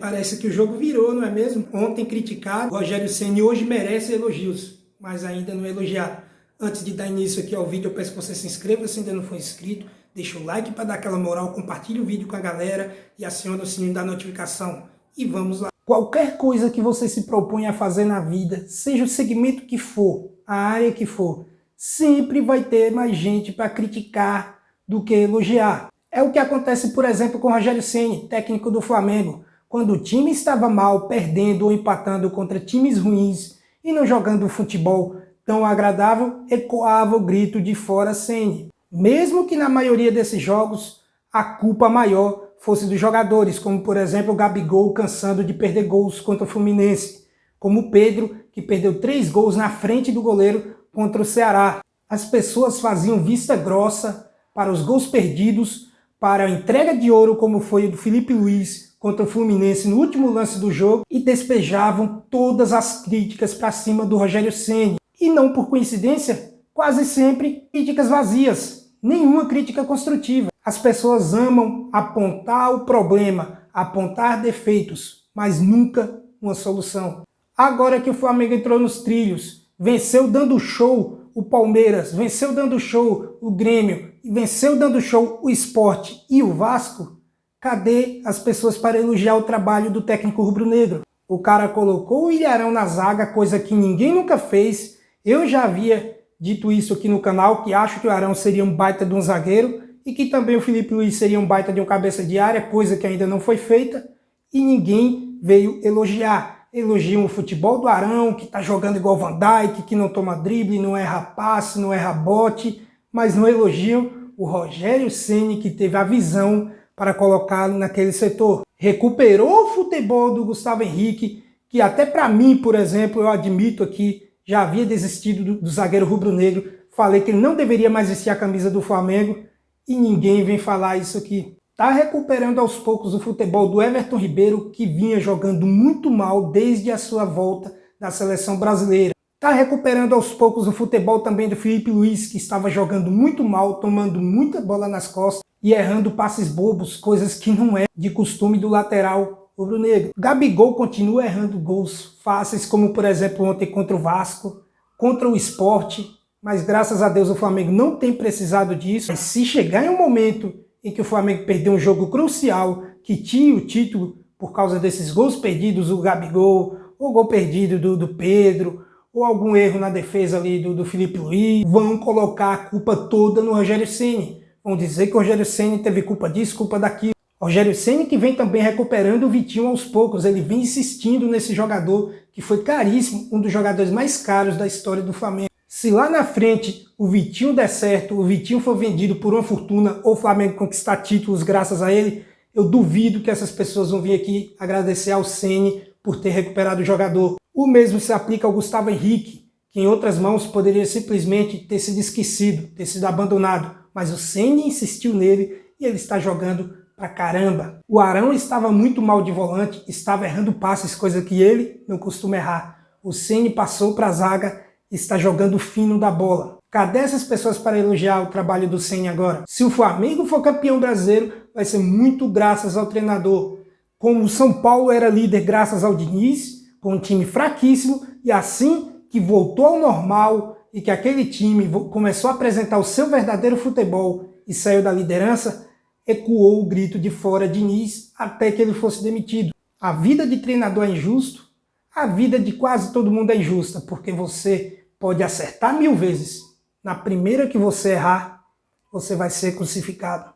Parece que o jogo virou, não é mesmo? Ontem criticado, Rogério Ceni hoje merece elogios, mas ainda não elogiado. Antes de dar início aqui ao vídeo, eu peço que você se inscreva se ainda não for inscrito, deixa o like para dar aquela moral, compartilhe o vídeo com a galera e aciona o sininho da notificação. E vamos lá. Qualquer coisa que você se propõe a fazer na vida, seja o segmento que for, a área que for, sempre vai ter mais gente para criticar do que elogiar. É o que acontece, por exemplo, com Rogério Ceni, técnico do Flamengo. Quando o time estava mal, perdendo ou empatando contra times ruins e não jogando futebol tão agradável, ecoava o grito de fora Ceni. Mesmo que na maioria desses jogos a culpa maior fosse dos jogadores, como por exemplo o Gabigol cansando de perder gols contra o Fluminense, como o Pedro, que perdeu 3 gols na frente do goleiro contra o Ceará. As pessoas faziam vista grossa para os gols perdidos, para a entrega de ouro como foi o do Filipe Luís contra o Fluminense no último lance do jogo e despejavam todas as críticas para cima do Rogério Ceni. E não por coincidência, quase sempre críticas vazias, nenhuma crítica construtiva. As pessoas amam apontar o problema, apontar defeitos, mas nunca uma solução. Agora que o Flamengo entrou nos trilhos, venceu dando show o Palmeiras, venceu dando show o Grêmio, venceu dando show o Sport e o Vasco, cadê as pessoas para elogiar o trabalho do técnico rubro-negro? O cara colocou o Ilharão na zaga, coisa que ninguém nunca fez. Eu já havia dito isso aqui no canal, que acho que o Arão seria um baita de um zagueiro e que também o Filipe Luís seria um baita de um cabeça de área, coisa que ainda não foi feita, e ninguém veio elogiar. Elogiam o futebol do Arão, que está jogando igual Van Dijk, que não toma drible, não erra passe, não erra bote, mas não elogiam o Rogério Ceni, que teve a visão para colocá-lo naquele setor. Recuperou o futebol do Gustavo Henrique, que até para mim, por exemplo, eu admito aqui, já havia desistido do zagueiro rubro-negro, falei que ele não deveria mais vestir a camisa do Flamengo, e ninguém vem falar isso aqui. Está recuperando aos poucos o futebol do Everton Ribeiro, que vinha jogando muito mal desde a sua volta da seleção brasileira. Está recuperando aos poucos o futebol também do Filipe Luís, que estava jogando muito mal, tomando muita bola nas costas e errando passes bobos, coisas que não é de costume do lateral rubro-negro. Gabigol continua errando gols fáceis, como por exemplo ontem contra o Vasco, contra o Sport, mas graças a Deus o Flamengo não tem precisado disso. Mas se chegar em um momento em que o Flamengo perdeu um jogo crucial, que tinha o título por causa desses gols perdidos, o Gabigol, ou gol perdido do Pedro, ou algum erro na defesa ali do Filipe Luís, vão colocar a culpa toda no Rogério Ceni. Vão dizer que o Rogério Ceni teve culpa disso, culpa daquilo. Rogério Ceni que vem também recuperando o Vitinho aos poucos, ele vem insistindo nesse jogador que foi caríssimo, um dos jogadores mais caros da história do Flamengo. Se lá na frente o Vitinho der certo, o Vitinho for vendido por uma fortuna ou o Flamengo conquistar títulos graças a ele, eu duvido que essas pessoas vão vir aqui agradecer ao Ceni por ter recuperado o jogador. O mesmo se aplica ao Gustavo Henrique, que em outras mãos poderia simplesmente ter sido esquecido, ter sido abandonado, mas o Ceni insistiu nele e ele está jogando pra caramba. O Arão estava muito mal de volante, estava errando passes, coisa que ele não costuma errar. O Ceni passou para a zaga, está jogando fino da bola. Cadê essas pessoas para elogiar o trabalho do Ceni agora? Se o Flamengo for campeão brasileiro, vai ser muito graças ao treinador. Como o São Paulo era líder graças ao Diniz, com um time fraquíssimo, e assim que voltou ao normal e que aquele time começou a apresentar o seu verdadeiro futebol e saiu da liderança, ecoou o grito de fora Diniz até que ele fosse demitido. A vida de treinador é injusto, a vida de quase todo mundo é injusta, porque você pode acertar 1000 vezes. Na primeira que você errar, você vai ser crucificado.